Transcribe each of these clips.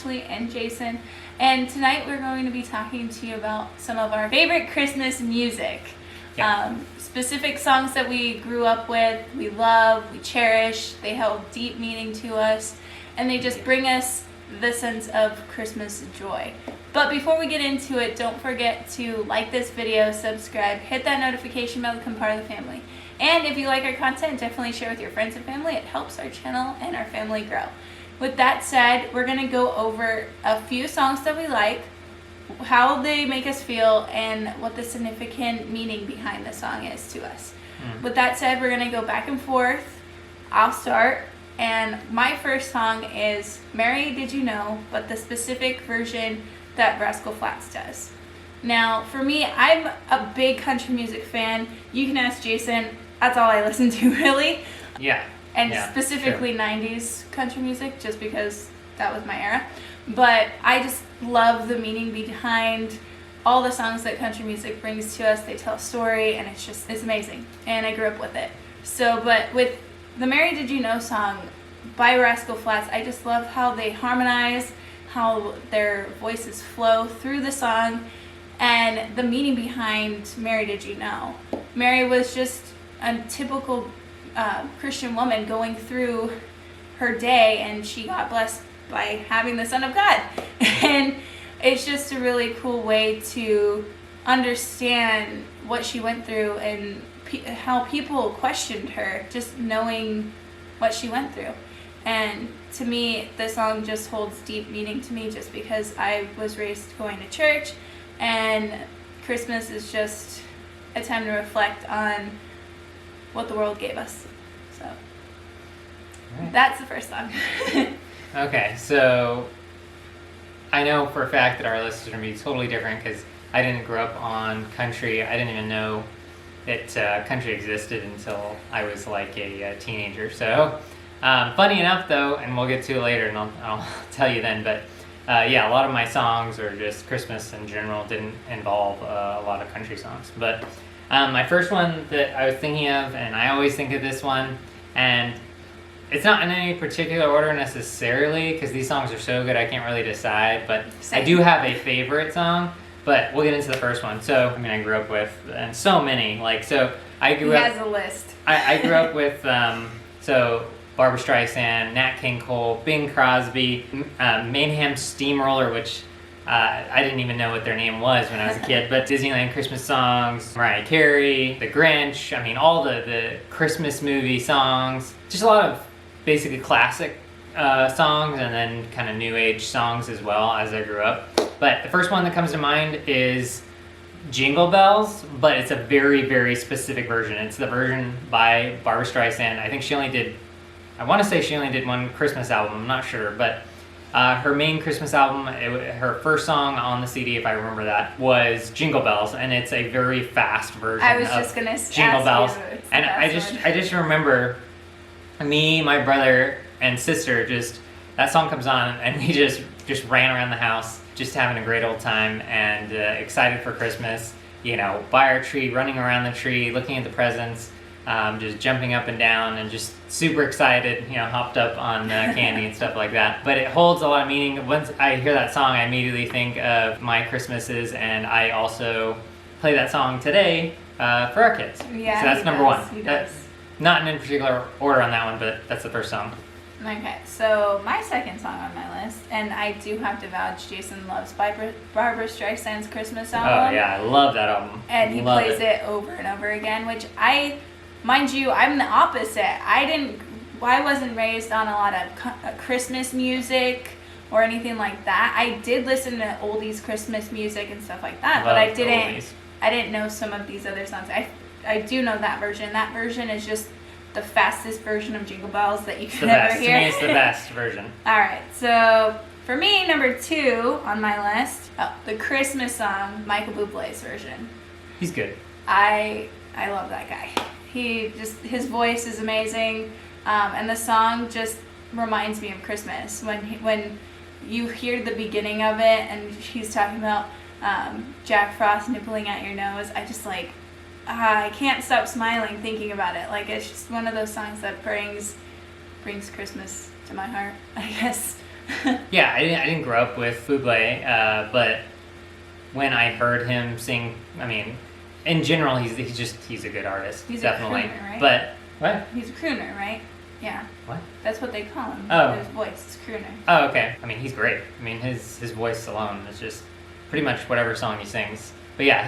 Ashley and Jason, and tonight we're going to be talking to you about some of our favorite Christmas music. Specific songs that we grew up with, we love, we cherish, they hold deep meaning to us, and they just bring us the sense of Christmas joy. But before we get into it, don't forget to like this video, subscribe, hit that notification bell to become part of the family. And if you like our content, definitely share with your friends and family. It helps our channel and our family grow. With that said, we're going to go over a few songs that we like, how they make us feel, and what the significant meaning behind the song is to us. With that said, we're going to go back and forth. I'll start. And my first song is Mary Did You Know, but the specific version that Rascal Flatts does. Now, for me, I'm a big country music fan. You can ask Jason. That's all I listen to, really. Yeah. And specifically 90s country music, just because that was my era. But I just love the meaning behind all the songs that country music brings to us. They tell a story, and it's amazing. And I grew up with it. So, but with the Mary Did You Know song by Rascal Flatts, I just love how they harmonize, how their voices flow through the song, and the meaning behind Mary Did You Know. Mary was just a typical Christian woman going through her day, and she got blessed by having the Son of God. And it's just a really cool way to understand what she went through and how people questioned her, just knowing what she went through. And to me, the song just holds deep meaning to me, just because I was raised going to church, and Christmas is just a time to reflect on what the world gave us. So that's the first song. Okay, so I know for a fact that our list is going to be totally different, because I didn't grow up on country. I didn't even know that country existed until I was like a teenager. So funny enough though, and we'll get to it later, and I'll tell you then, but yeah, a lot of my songs, or just Christmas in general, didn't involve a lot of country songs. But my first one that I was thinking of, and I always think of this one, and it's not in any particular order necessarily, because these songs are so good I can't really decide, but I do have a favorite song, but we'll get into the first one. So, I mean, I grew up with, and so many, like, so I grew up... He has a list. I grew up with, so Barbra Streisand, Nat King Cole, Bing Crosby, Mayhem Steamroller, which I didn't even know what their name was when I was a kid, but Disneyland Christmas songs, Mariah Carey, The Grinch, I mean, all the Christmas movie songs, just a lot of basically classic songs, and then kind of new age songs as well as I grew up. But the first one that comes to mind is Jingle Bells, but it's a very, very specific version. It's the version by Barbra Streisand. I think she only did, I want to say she only did one Christmas album, I'm not sure, but her main Christmas album, her first song on the CD, if I remember that, was Jingle Bells, and it's a very fast version of Jingle Bells. And I just remember me, my brother, and sister, just, that song comes on, and we just ran around the house, just having a great old time, and excited for Christmas, you know, by our tree, running around the tree, looking at the presents, just jumping up and down, and just super excited, you know, hopped up on candy and stuff like that. But it holds a lot of meaning. Once I hear that song, I immediately think of my Christmases, and I also play that song today for our kids. Yeah, so that's number one. He does. Not in any particular order on that one, but that's the first song. Okay, so my second song on my list, and I do have to vouch, Jason loves Barbra Streisand's Christmas album. Oh yeah, I love that album. And he plays it over and over again, which mind you, I'm the opposite. I wasn't raised on a lot of Christmas music or anything like that. I did listen to oldies Christmas music and stuff like that, but I didn't know some of these other songs. I do know that version. That version is just the fastest version of Jingle Bells that you could ever hear. To me, it's the best version. All right, so for me, number 2 on my list, the Christmas song, Michael Bublé's version. He's good. I love that guy. His voice is amazing, and the song just reminds me of Christmas. When you hear the beginning of it, and he's talking about Jack Frost nibbling at your nose, I just like, I can't stop smiling thinking about it. Like, it's just one of those songs that brings Christmas to my heart, I guess. Yeah, I didn't grow up with Bublé, but when I heard him sing, I mean, in general, he's a good artist. He's definitely. a crooner, right? But what? He's a crooner, right? Yeah. What? That's what they call him. Oh. His voice is crooner. Oh, okay. I mean, he's great. I mean, his voice alone is just pretty much whatever song he sings. But yeah,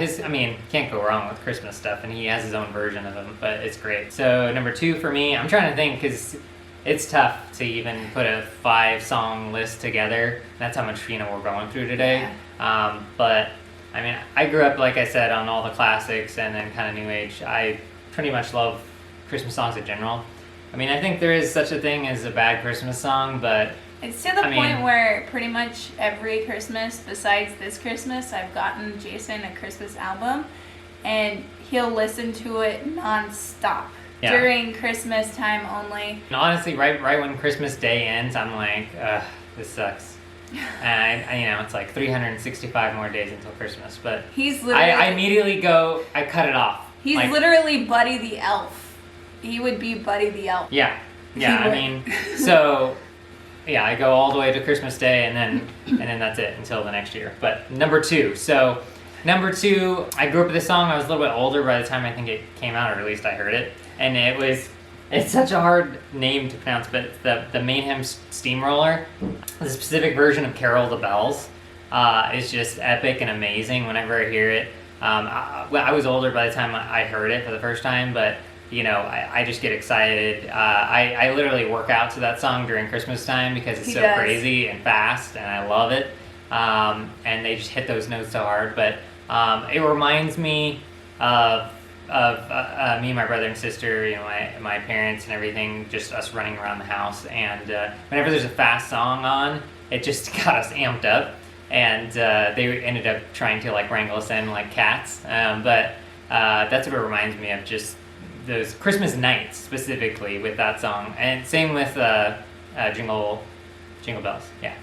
can't go wrong with Christmas stuff, and he has his own version of them, but it's great. So number 2 for me, I'm trying to think, because it's tough to even put a 5-song list together. That's how much, we're going through today. Yeah. But, I mean, I grew up, like I said, on all the classics and then kind of new age. I pretty much love Christmas songs in general. I mean, I think there is such a thing as a bad Christmas song, but it's to the point where pretty much every Christmas, besides this Christmas, I've gotten Jason a Christmas album, and he'll listen to it nonstop during Christmas time only. And honestly, right when Christmas Day ends, I'm like, this sucks. And it's like 365 more days until Christmas, but he's literally. I immediately I cut it off. He's literally Buddy the Elf. He would be Buddy the Elf. Yeah. I mean, so. Yeah, I go all the way to Christmas Day, and then that's it until the next year. But number 2. So number 2, I grew up with this song. I was a little bit older by the time I think it came out, or at least I heard it. And it's such a hard name to pronounce, but it's the Mayhem Steamroller. The specific version of Carol of the Bells is just epic and amazing whenever I hear it. I was older by the time I heard it for the first time, but I just get excited. I literally work out to that song during Christmas time because it's so crazy and fast, and I love it. And they just hit those notes so hard. But it reminds me of me and my brother and sister, my parents and everything, just us running around the house. And whenever there's a fast song on, it just got us amped up. And they ended up trying to wrangle us in like cats. But that's what it reminds me of, just those Christmas nights specifically with that song, and same with Jingle Bells. Yeah.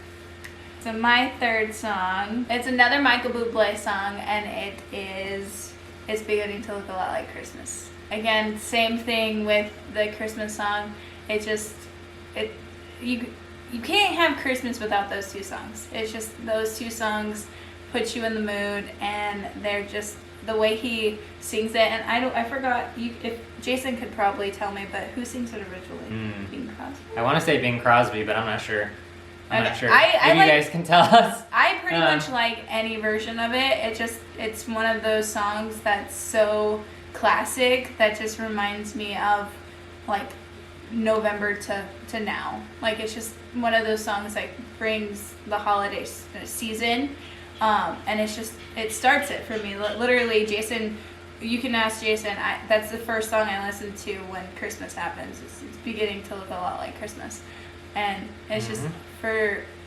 So my 3rd song, it's another Michael Bublé song, and it's beginning to look a lot like Christmas. Again, same thing with the Christmas song. You can't have Christmas without those 2 songs. It's just those 2 songs put you in the mood, and they're just the way he sings it. And I forgot, if Jason could probably tell me, but who sings it originally? Bing Crosby? I want to say Bing Crosby, but I'm not sure. I'm not sure. Maybe you guys can tell us. I pretty much like any version of it. It's one of those songs that's so classic that just reminds me of November to now. It's just one of those songs that brings the holiday season. And it starts it for me. Literally, Jason, you can ask Jason, that's the first song I listen to when Christmas happens. It's beginning to look a lot like Christmas. And it's just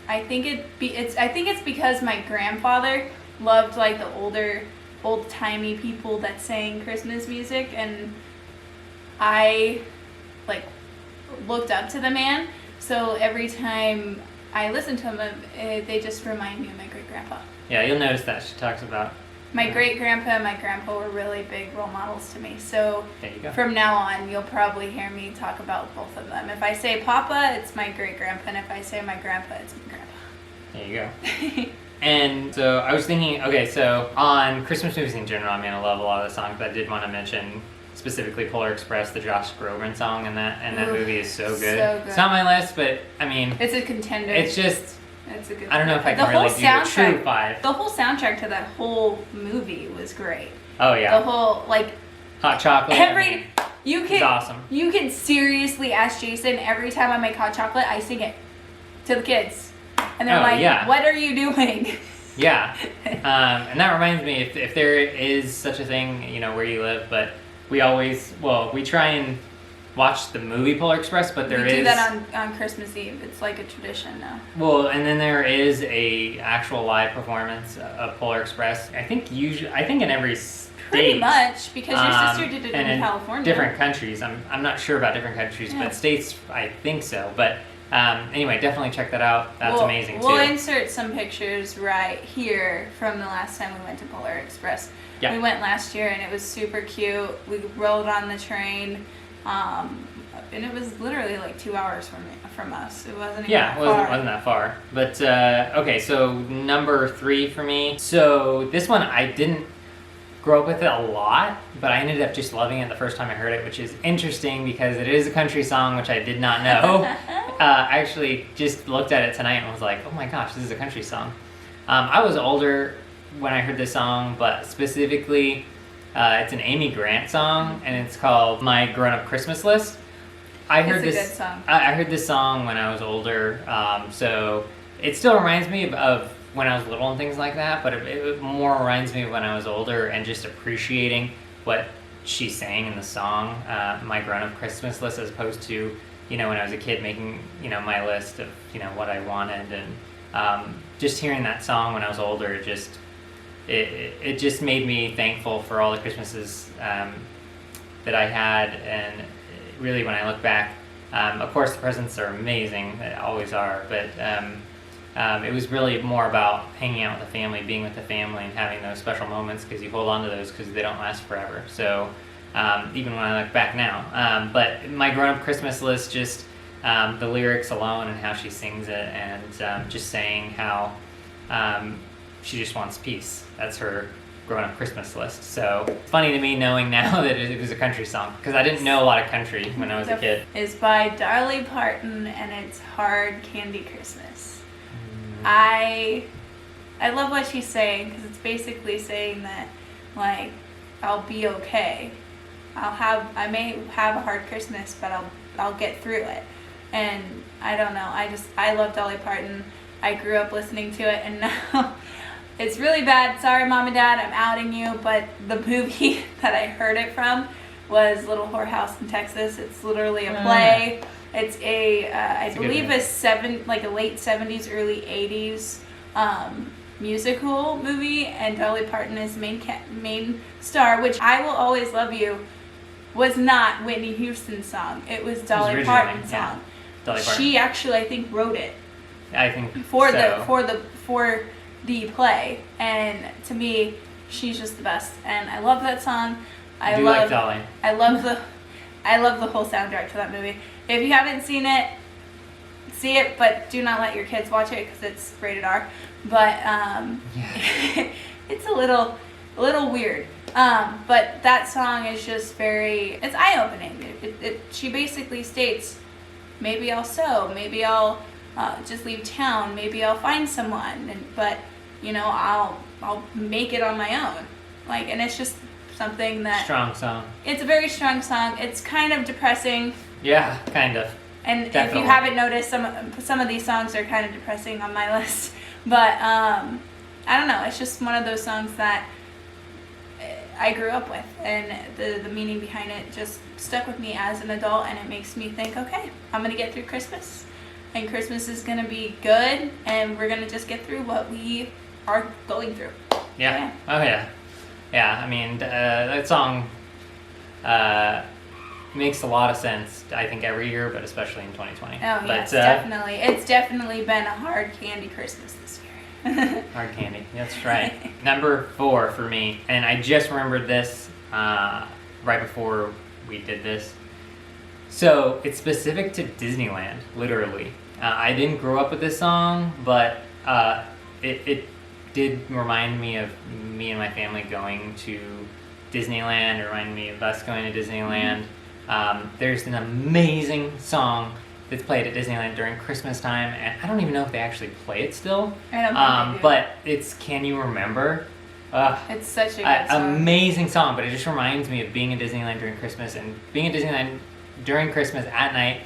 I think it's because my grandfather loved the older, old-timey people that sang Christmas music, and I looked up to the man. So every time I listen to him, they just remind me of my great-grandpa. Yeah, you'll notice that she talks about my great-grandpa and my grandpa were really big role models to me. So there you go. From now on, you'll probably hear me talk about both of them. If I say Papa, it's my great-grandpa, and if I say my grandpa, it's my grandpa. There you go. And so I was thinking, okay, so on Christmas movies in general, I love a lot of the songs, but I did want to mention specifically Polar Express, the Josh Groban song, and that movie is so good. So good. It's not on my list, but it's a contender. It's just. It's a good. I don't know if I can really do a true 5. The whole soundtrack to that whole movie was great. Oh yeah. The whole hot chocolate. It's awesome. You can seriously ask Jason every time I make hot chocolate, I sing it to the kids, and they're "What are you doing?" Yeah. And that reminds me, if there is such a thing, where you live, but we try and watch the movie Polar Express, but we do that on Christmas Eve. It's like a tradition now. Well, and then there is a actual live performance of Polar Express. I think in every state. Pretty much, because your sister did it in California. Different countries. I'm not sure about different countries, but states, I think so. But anyway, definitely check that out. That's amazing too. We'll insert some pictures right here from the last time we went to Polar Express. Yeah. We went last year, and it was super cute. We rode on the train. and it was literally like 2 hours from us. It wasn't even Yeah, that it wasn't that far. But okay, so number 3 for me. So this one I didn't grow up with it a lot, but I ended up just loving it the first time I heard it, which is interesting because it is a country song, which I did not know. I actually just looked at it tonight and was like, oh my gosh, this is a country song. I was older when I heard this song, but specifically, it's an Amy Grant song, and it's called My Grown Up Christmas List. I heard It's a good song. I heard this song when I was older, so it still reminds me of when I was little and things like that, but it more reminds me of when I was older and just appreciating what she's saying in the song, My Grown Up Christmas List, as opposed to, when I was a kid making, my list of, what I wanted, and just hearing that song when I was older, it just made me thankful for all the Christmases that I had, and really when I look back, of course the presents are amazing, they always are, but it was really more about hanging out with the family, being with the family, and having those special moments because you hold on to those because they don't last forever. So even when I look back now. But My Grown Up Christmas List, just the lyrics alone and how she sings it, and just saying how she just wants peace. That's her Grown Up Christmas List. So it's funny to me knowing now that it was a country song because I didn't know a lot of country when I was a kid. It's by Dolly Parton, and it's Hard Candy Christmas. I love what she's saying because it's basically saying that, like, I'll be okay. I may have a hard Christmas, but I'll get through it. And I don't know. I love Dolly Parton. I grew up listening to it, and now it's really bad. Sorry, Mom and Dad, I'm outing you, but the movie that I heard it from was Little Whorehouse in Texas. It's literally a play. It's I believe a late 70s, early 80s musical movie, and Dolly Parton is main star, which I Will Always Love You was not Whitney Houston's song. It was Dolly Parton's song. Dolly Parton. She actually, I think, wrote it. I think for so. for the play, and to me, she's just the best, and I love that song. I like Dolly. I love the whole soundtrack to that movie. If you haven't seen it, see it, but do not let your kids watch it because it's rated R. But it's a little weird. But that song is just it's eye-opening. She basically states, maybe I'll sew, maybe I'll just leave town, maybe I'll find someone, but I'll make it on my own. And it's just something that... Strong song. It's a very strong song. It's kind of depressing. Yeah, kind of. And Definitely. If you haven't noticed, some of these songs are kind of depressing on my list. But I don't know. It's just one of those songs that I grew up with, and the meaning behind it just stuck with me as an adult, and it makes me think, okay, I'm gonna get through Christmas, and Christmas is gonna be good, and we're gonna just get through what we are going through. Yeah. Oh yeah. Yeah. I mean, that song makes a lot of sense, I think, every year, but especially in 2020. Oh, yes, definitely. It's definitely been a hard candy Christmas this year. Hard candy, that's right. Number 4 for me, and I just remembered this right before we did this. So it's specific to Disneyland, literally. I didn't grow up with this song, but it did remind me of me and my family going to Disneyland. It reminded me of us going to Disneyland. There's an amazing song that's played at Disneyland during Christmas time, and I don't even know if they actually play it still. I don't think they do. But it's Can You Remember? It's such a good song. Amazing song, but it just reminds me of being in Disneyland during Christmas, and being at Disneyland during Christmas at night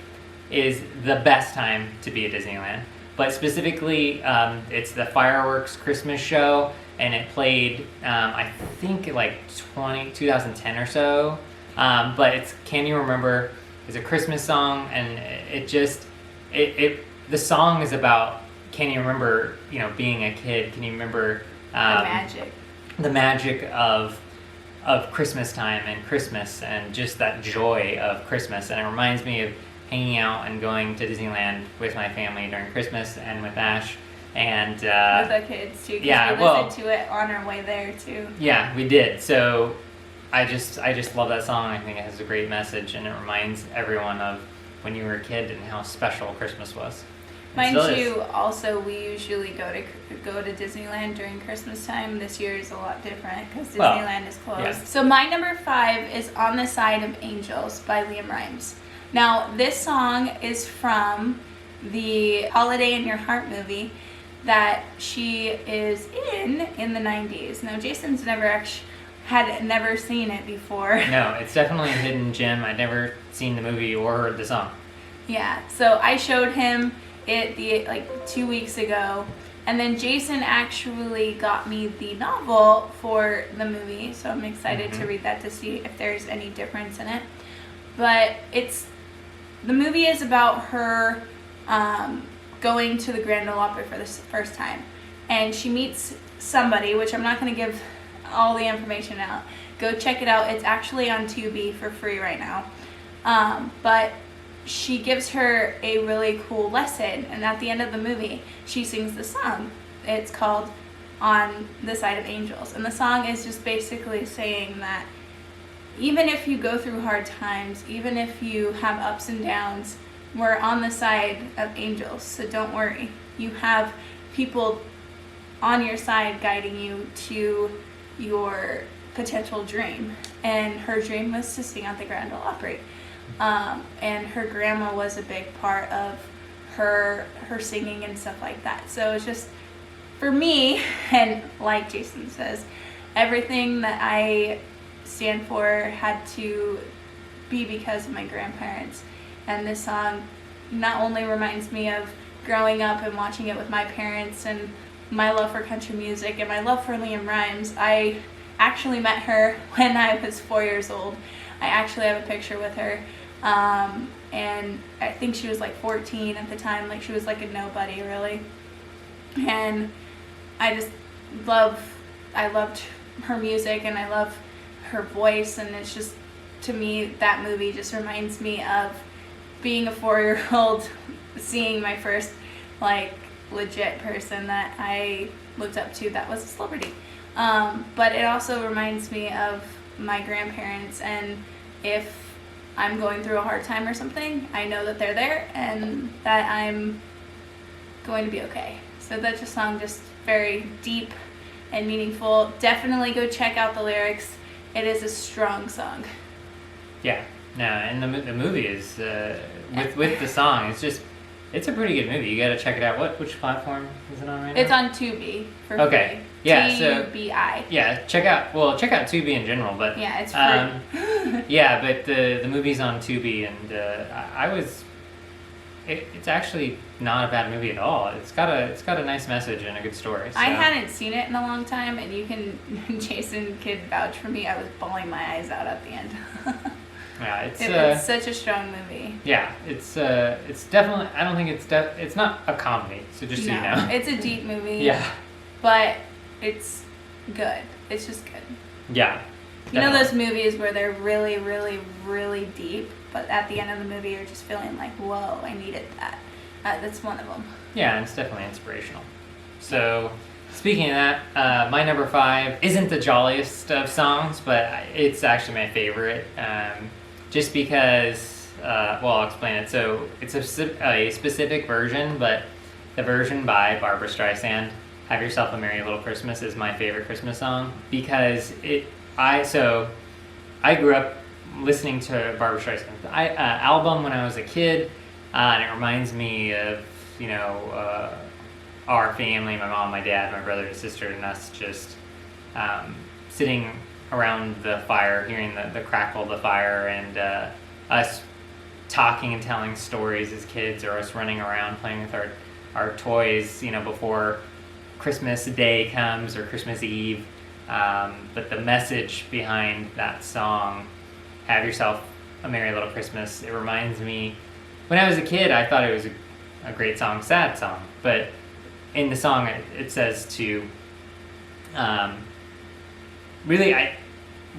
is the best time to be at Disneyland. But specifically, it's the fireworks Christmas show, and it played, I think, like 2010 or so. But it's Can You Remember? It's a Christmas song, and the song is about, can you remember, being a kid? Can you remember the magic of Christmas time and Christmas, and just that joy of Christmas? And it reminds me of hanging out and going to Disneyland with my family during Christmas, and with Ash, and with the kids too. Yeah, we listened to it on our way there too. Yeah, we did. So I just love that song. I think it has a great message, and it reminds everyone of when you were a kid and how special Christmas was. Mind you, also we usually go to Disneyland during Christmas time. This year is a lot different because Disneyland is closed. Yeah. So my number 5 is "On the Side of Angels" by Liam Rimes. Now this song is from the Holiday in Your Heart movie that she is in the 90s. Now Jason's never seen it before. No, it's definitely a hidden gem. I'd never seen the movie or heard the song. Yeah, so I showed him it like 2 weeks ago, and then Jason actually got me the novel for the movie, so I'm excited to read that to see if there's any difference in it. But the movie is about her going to the Grand Ole Opry for the first time, and she meets somebody, which I'm not going to give all the information out. Go check it out. It's actually on Tubi for free right now. But she gives her a really cool lesson, and at the end of the movie she sings the song. It's called "On the Side of Angels," and the song is just basically saying that even if you go through hard times, even if you have ups and downs, we're on the side of angels, so don't worry. You have people on your side guiding you to your potential dream. And her dream was to sing at the Grand Ole Opry. And her grandma was a big part of her singing and stuff like that. So it's just, for me, and like Jason says, everything that I stand for had to be because of my grandparents. And this song not only reminds me of growing up and watching it with my parents and my love for country music and my love for Liam Rimes. I actually met her when I was 4 years old. I actually have a picture with her. And I think she was like 14 at the time. Like, she was like a nobody, really. And I loved her music, and I love her voice, and it's just, to me, that movie just reminds me of being a 4-year-old, seeing my first, like, legit person that I looked up to that was a celebrity. But it also reminds me of my grandparents, and if I'm going through a hard time or something, I know that they're there and that I'm going to be okay. So that's a song just very deep and meaningful. Definitely go check out the lyrics. It is a strong song. Yeah, no, and the movie is with the song. It's a pretty good movie. You got to check it out. Which platform is it on right now? It's on Tubi for free. Yeah, Tubi. Yeah, check out Tubi in general, but yeah, it's free. yeah, but the movie's on Tubi, and it's actually not a bad movie at all. It's got a nice message and a good story. So. I hadn't seen it in a long time, and Jason could vouch for me. I was bawling my eyes out at the end. Yeah, it's such a strong movie. Yeah, it's definitely. I don't think it's not a comedy. So just so you know, it's a deep movie. Yeah, but it's good. It's just good. Yeah, definitely. You know those movies where they're really, really, really deep, but at the end of the movie you're just feeling like, whoa, I needed that. That's one of them. Yeah, and it's definitely inspirational. So. Speaking of that, my number 5 isn't the jolliest of songs, but it's actually my favorite. Just because, I'll explain it. So it's a specific version, but the version by Barbra Streisand, "Have Yourself a Merry Little Christmas," is my favorite Christmas song because I grew up listening to Barbra Streisand's album when I was a kid, and it reminds me of our family, my mom, my dad, my brother and sister, and us just sitting around the fire, hearing the crackle of the fire, and us talking and telling stories as kids, or us running around playing with our toys, before Christmas Day comes or Christmas Eve. But the message behind that song, "Have Yourself a Merry Little Christmas," it reminds me, when I was a kid, I thought it was a great song, sad song, but in the song it says to really,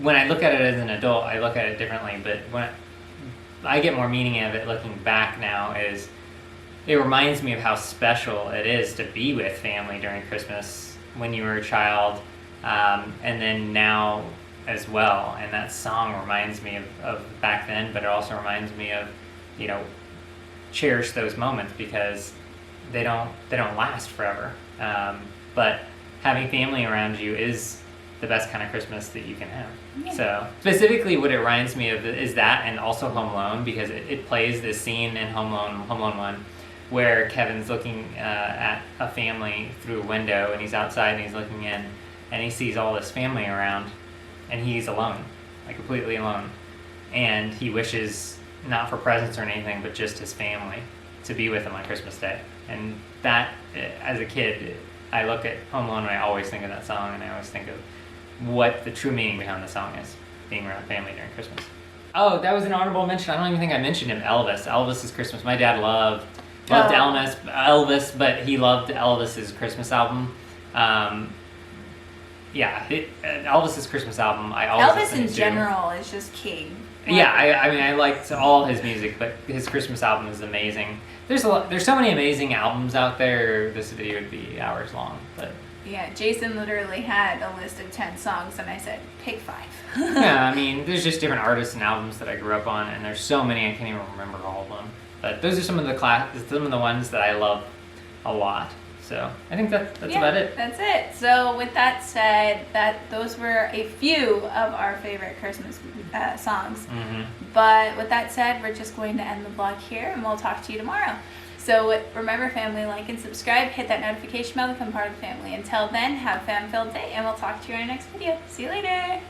when I look at it as an adult, I look at it differently, but when I get more meaning out of it looking back now, is it reminds me of how special it is to be with family during Christmas when you were a child, and then now as well. And that song reminds me of back then, but it also reminds me of cherish those moments because they don't last forever. But having family around you is the best kind of Christmas that you can have. Yeah. So specifically what it reminds me of is that, and also Home Alone, because it plays this scene in Home Alone 1, where Kevin's looking at a family through a window, and he's outside and he's looking in, and he sees all this family around, and he's alone, like completely alone. And he wishes not for presents or anything, but just his family to be with him on Christmas Day. And that, as a kid, I look at Home Alone and I always think of that song, and I always think of what the true meaning behind the song is, being around family during Christmas. Oh, that was an honorable mention. I don't even think I mentioned him. Elvis. Elvis is Christmas. My dad loved Elvis, but he loved Elvis's Christmas album. Elvis's Christmas album. I always Elvis listen in to. general is just king. Yeah, I mean, I liked all his music, but his Christmas album is amazing. There's so many amazing albums out there. This video would be hours long, but. Yeah, Jason literally had a list of 10 songs, and I said, pick 5. Yeah, I mean, there's just different artists and albums that I grew up on, and there's so many I can't even remember all of them. But those are some of the ones that I love a lot. So I think that's about it. That's it. So with that said, those were a few of our favorite Christmas songs. Mm-hmm. But with that said, we're just going to end the vlog here, and we'll talk to you tomorrow. So remember, family, like and subscribe, hit that notification bell to become part of the family. Until then, have a fun-filled day, and we'll talk to you in our next video. See you later.